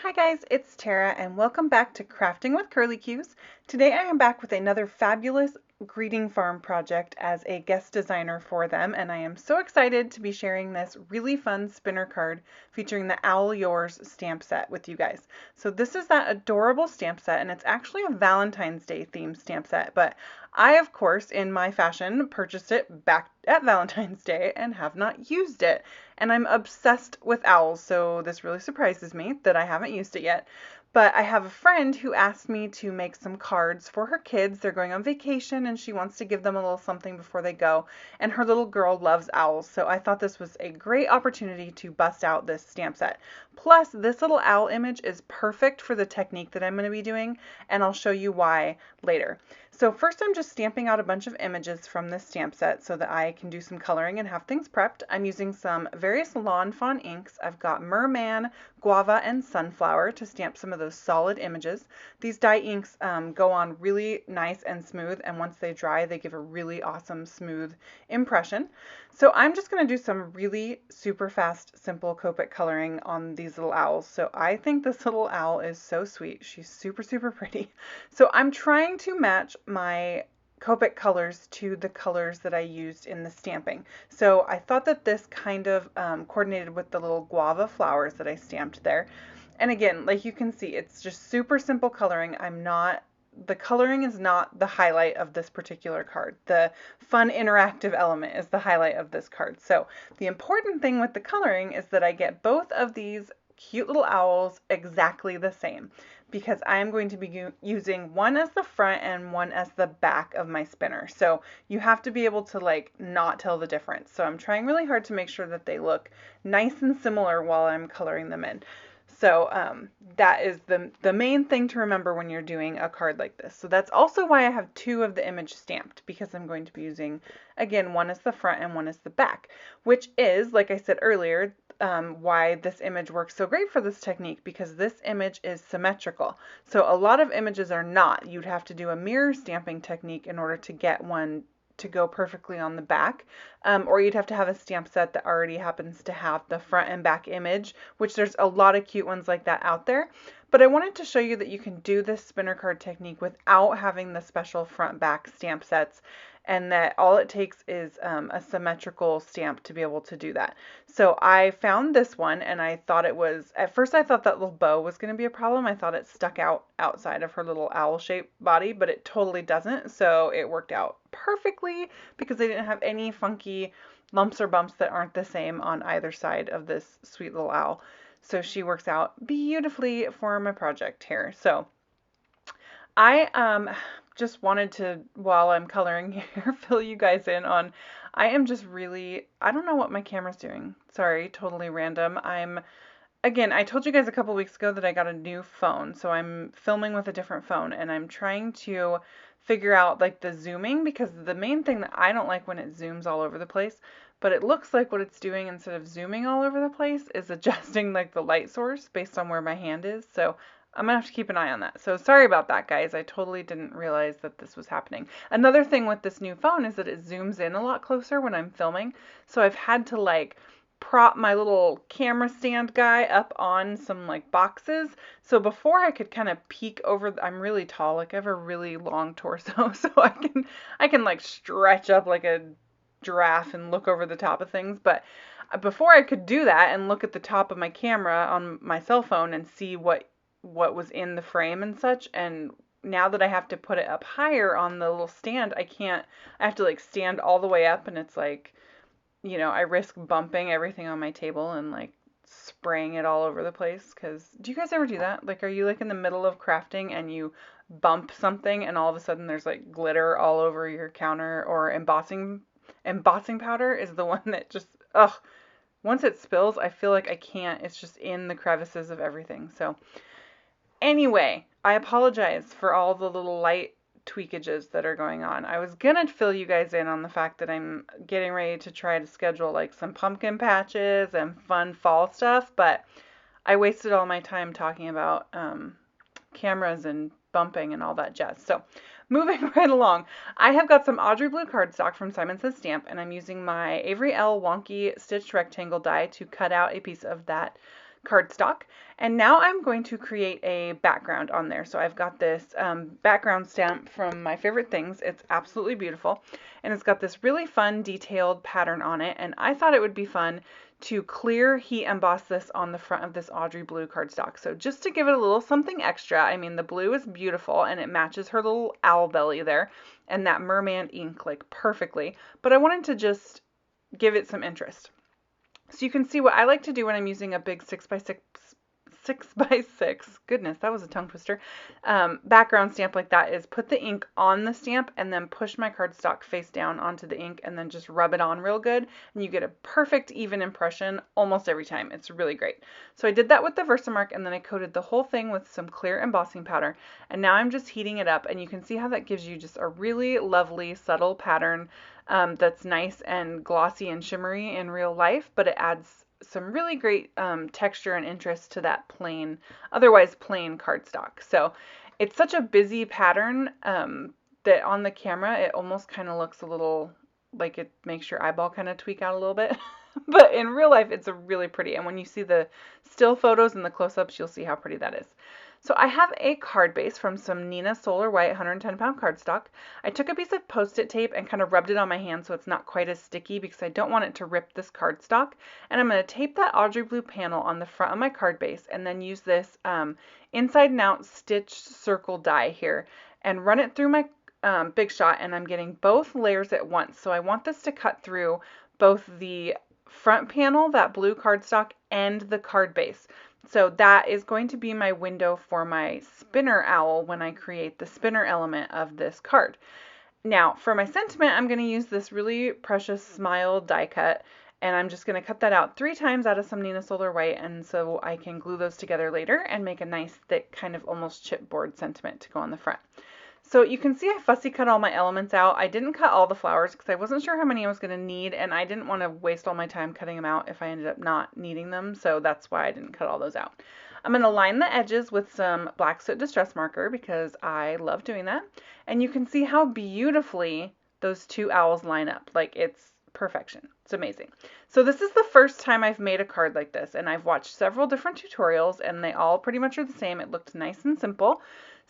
Hi guys, it's Tara and welcome back to Crafting with Curly Cues. Today I am back with another fabulous greeting farm project as a guest designer for them, and I am so excited to be sharing this really fun spinner card featuring the Owl Yours stamp set with you guys. So this is that adorable stamp set, and it's actually a Valentine's Day themed stamp set, but I, of course, in my fashion, purchased it back at Valentine's Day and have not used it. And I'm obsessed with owls, so this really surprises me that I haven't used it yet. But I have a friend who asked me to make some cards for her kids. They're going on vacation and she wants to give them a little something before they go. And her little girl loves owls, so I thought this was a great opportunity to bust out this stamp set. Plus, this little owl image is perfect for the technique that I'm going to be doing, and I'll show you why later. So first I'm just stamping out a bunch of images from this stamp set so that I can do some coloring and have things prepped. I'm using some various Lawn Fawn inks. I've got Merman, Guava, and Sunflower to stamp some of those solid images. These dye inks go on really nice and smooth, and once they dry they give a really awesome smooth impression. So I'm just going to do some really super fast, simple Copic coloring on these little owls. So I think this little owl is so sweet. She's super, super pretty. So I'm trying to match my Copic colors to the colors that I used in the stamping. So I thought that this kind of coordinated with the little guava flowers that I stamped there. And again, like you can see, it's just super simple coloring. The coloring is not the highlight of this particular card. The fun interactive element is the highlight of this card. So the important thing with the coloring is that I get both of these cute little owls exactly the same, because I'm going to be using one as the front and one as the back of my spinner. So you have to be able to like not tell the difference. So I'm trying really hard to make sure that they look nice and similar while I'm coloring them in. So that is the main thing to remember when you're doing a card like this. So that's also why I have two of the image stamped, because I'm going to be using, again, one is the front and one is the back, which is, like I said earlier, why this image works so great for this technique, because this image is symmetrical. So a lot of images are not. You'd have to do a mirror stamping technique in order to get one to go perfectly on the back, or you'd have to have a stamp set that already happens to have the front and back image, which there's a lot of cute ones like that out there. But I wanted to show you that you can do this spinner card technique without having the special front back stamp sets, and that all it takes is a symmetrical stamp to be able to do that. So I found this one, and I thought it was, at first I thought that little bow was going to be a problem. I thought it stuck out outside of her little owl-shaped body, but it totally doesn't. So it worked out perfectly because I didn't have any funky lumps or bumps that aren't the same on either side of this sweet little owl. So she works out beautifully for my project here. So I just wanted to, while I'm coloring here, fill you guys in on, I am just really, I don't know what my camera's doing. Sorry, totally random. Again, I told you guys a couple weeks ago that I got a new phone, so I'm filming with a different phone, and I'm trying to figure out like the zooming, because the main thing that I don't like when it zooms all over the place, but it looks like what it's doing instead of zooming all over the place is adjusting like the light source based on where my hand is. So I'm gonna have to keep an eye on that. So sorry about that, guys. I totally didn't realize that this was happening. Another thing with this new phone is that it zooms in a lot closer when I'm filming. So I've had to like prop my little camera stand guy up on some like boxes. So before I could kind of peek over, I'm really tall, like I have a really long torso, so I can like stretch up like a giraffe and look over the top of things. But before I could do that and look at the top of my camera on my cell phone and see what was in the frame and such, and now that I have to put it up higher on the little stand, I have to like stand all the way up, and it's like, I risk bumping everything on my table and like spraying it all over the place. Because do you guys ever do that? Like, are you like in the middle of crafting and you bump something and all of a sudden there's like glitter all over your counter? Or embossing powder is the one that just, ugh, once it spills, I feel like I can't, it's just in the crevices of everything. So anyway, I apologize for all the little light tweakages that are going on. I was gonna fill you guys in on the fact that I'm getting ready to try to schedule like some pumpkin patches and fun fall stuff, but I wasted all my time talking about cameras and bumping and all that jazz. So moving right along, I have got some Audrey Blue cardstock from Simon Says Stamp, and I'm using my Avery Elle Wonky stitched rectangle die to cut out a piece of that cardstock. And now I'm going to create a background on there. So I've got this background stamp from My Favorite Things. It's absolutely beautiful. And it's got this really fun detailed pattern on it. And I thought it would be fun to clear heat emboss this on the front of this Audrey blue cardstock. So just to give it a little something extra, I mean, the blue is beautiful and it matches her little owl belly there and that merman ink like perfectly. But I wanted to just give it some interest. So you can see what I like to do when I'm using a big 6x6, goodness, that was a tongue twister, background stamp like that is put the ink on the stamp and then push my cardstock face down onto the ink and then just rub it on real good. And you get a perfect even impression almost every time. It's really great. So I did that with the Versamark and then I coated the whole thing with some clear embossing powder. And now I'm just heating it up and you can see how that gives you just a really lovely subtle pattern that's nice and glossy and shimmery in real life, but it adds some really great texture and interest to that plain, otherwise plain cardstock. So it's such a busy pattern that on the camera it almost kind of looks a little like it makes your eyeball kind of tweak out a little bit. But in real life it's really pretty, and when you see the still photos and the close-ups you'll see how pretty that is. So I have a card base from some Neenah Solar White 110-pound cardstock. I took a piece of Post-it tape and kind of rubbed it on my hand so it's not quite as sticky because I don't want it to rip this cardstock. And I'm going to tape that Audrey blue panel on the front of my card base and then use this inside and out stitch circle die here and run it through my Big Shot, and I'm getting both layers at once. So I want this to cut through both the front panel, that blue cardstock, and the card base. So that is going to be my window for my spinner owl when I create the spinner element of this card. Now for my sentiment, I'm going to use this really precious Smile die cut, and I'm just going to cut that out 3 times out of some Neenah Solar White, and so I can glue those together later and make a nice thick kind of almost chipboard sentiment to go on the front. So you can see I fussy cut all my elements out. I didn't cut all the flowers because I wasn't sure how many I was going to need, and I didn't want to waste all my time cutting them out if I ended up not needing them, so that's why I didn't cut all those out. I'm going to line the edges with some Black Soot Distress Marker because I love doing that, and you can see how beautifully those 2 owls line up. Like, it's perfection. It's amazing. So this is the first time I've made a card like this, and I've watched several different tutorials, and they all pretty much are the same. It looked nice and simple.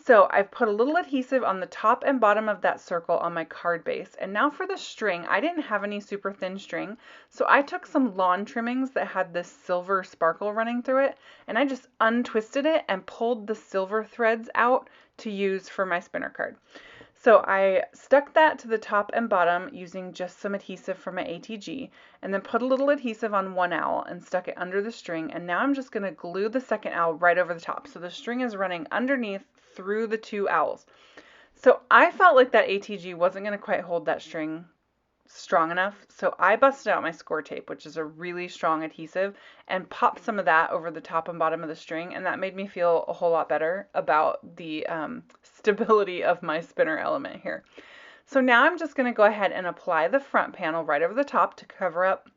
So I've put a little adhesive on the top and bottom of that circle on my card base. And now for the string, I didn't have any super thin string, so I took some lawn trimmings that had this silver sparkle running through it, and I just untwisted it and pulled the silver threads out to use for my spinner card. So I stuck that to the top and bottom using just some adhesive from my ATG, and then put a little adhesive on one owl and stuck it under the string, and now I'm just going to glue the second owl right over the top. So the string is running underneath through the 2 owls. So I felt like that ATG wasn't going to quite hold that string strong enough, so I busted out my score tape, which is a really strong adhesive, and popped some of that over the top and bottom of the string, and that made me feel a whole lot better about the stability of my spinner element here. So now I'm just going to go ahead and apply the front panel right over the top to cover up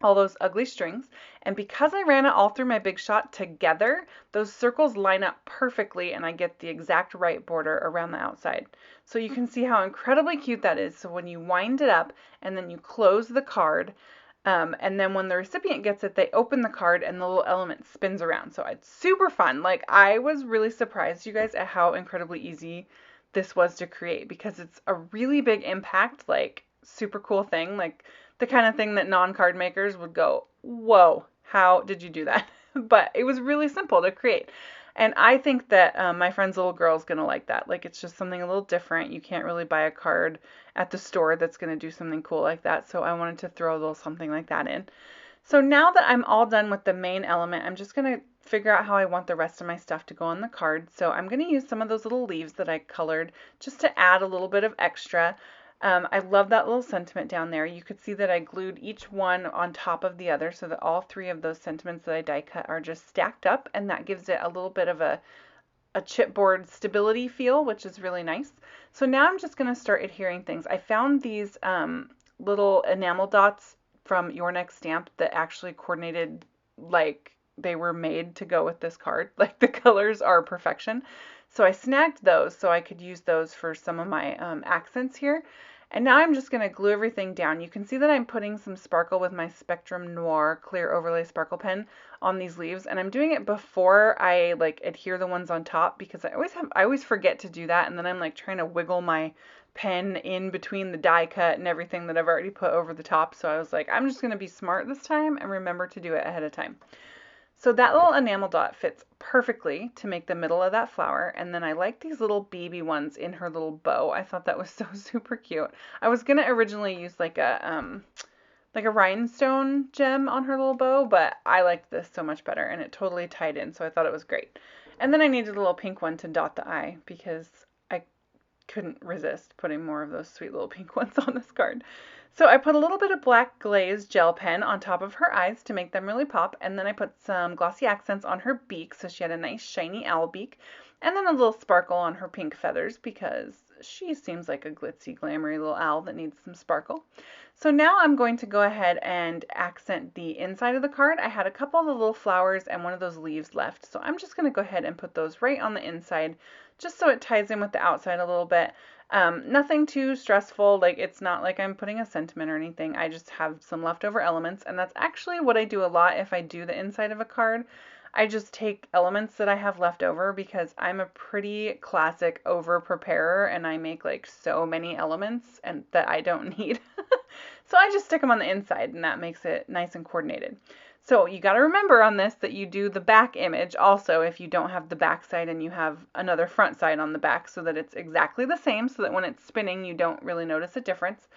all those ugly strings, and because I ran it all through my Big Shot together, those circles line up perfectly and I get the exact right border around the outside. So you can see how incredibly cute that is. So when you wind it up and then you close the card, and then when the recipient gets it, they open the card and the little element spins around. So it's super fun. Like, I was really surprised, you guys, at how incredibly easy this was to create, because it's a really big impact, like super cool thing, like the kind of thing that non-card makers would go, whoa, how did you do that? But it was really simple to create. And I think that my friend's little girl is going to like that. Like, it's just something a little different. You can't really buy a card at the store that's going to do something cool like that. So I wanted to throw a little something like that in. So now that I'm all done with the main element, I'm just going to figure out how I want the rest of my stuff to go on the card. So I'm going to use some of those little leaves that I colored just to add a little bit of extra. I love that little sentiment down there. You could see that I glued each one on top of the other so that all 3 of those sentiments that I die cut are just stacked up, and that gives it a little bit of a chipboard stability feel, which is really nice. So now I'm just going to start adhering things. I found these little enamel dots from Your Next Stamp that actually coordinated like they were made to go with this card. Like, the colors are perfection. So I snagged those so I could use those for some of my accents here. And now I'm just going to glue everything down. You can see that I'm putting some sparkle with my Spectrum Noir clear overlay sparkle pen on these leaves, and I'm doing it before I like adhere the ones on top, because I always forget to do that, and then I'm like trying to wiggle my pen in between the die cut and everything that I've already put over the top. So I was like, I'm just going to be smart this time and remember to do it ahead of time. So that little enamel dot fits perfectly to make the middle of that flower. And then I like these little baby ones in her little bow. I thought that was so super cute. I was gonna originally use like a rhinestone gem on her little bow, but I liked this so much better and it totally tied in, so I thought it was great. And then I needed a little pink one to dot the eye because I couldn't resist putting more of those sweet little pink ones on this card. So I put a little bit of black glaze gel pen on top of her eyes to make them really pop, and then I put some glossy accents on her beak so she had a nice shiny owl beak, and then a little sparkle on her pink feathers because she seems like a glitzy, glamoury little owl that needs some sparkle. So now I'm going to go ahead and accent the inside of the card. I had a couple of the little flowers and one of those leaves left, so I'm just going to go ahead and put those right on the inside just so it ties in with the outside a little bit. Nothing too stressful, like it's not like I'm putting a sentiment or anything. I just have some leftover elements, and that's actually what I do a lot if I do the inside of a card. I just take elements that I have left over because I'm a pretty classic over preparer and I make like so many elements and that I don't need. So I just stick them on the inside and that makes it nice and coordinated. So you got to remember on this that you do the back image also if you don't have the back side and you have another front side on the back, so that it's exactly the same, so that when it's spinning you don't really notice a difference.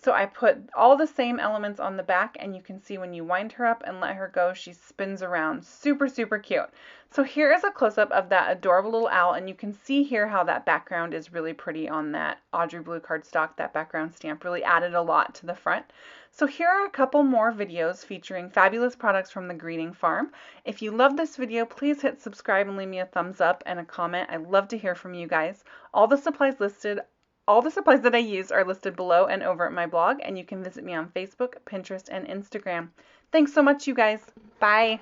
So I put all the same elements on the back, and you can see when you wind her up and let her go, she spins around. Super, super cute. So here is a close-up of that adorable little owl, and you can see here how that background is really pretty on that Audrey Blue cardstock. That background stamp really added a lot to the front. So here are a couple more videos featuring fabulous products from the Greeting Farm. If you love this video, please hit subscribe and leave me a thumbs up and a comment. I'd love to hear from you guys. All the supplies that I use are listed below and over at my blog, and you can visit me on Facebook, Pinterest, and Instagram. Thanks so much, you guys. Bye.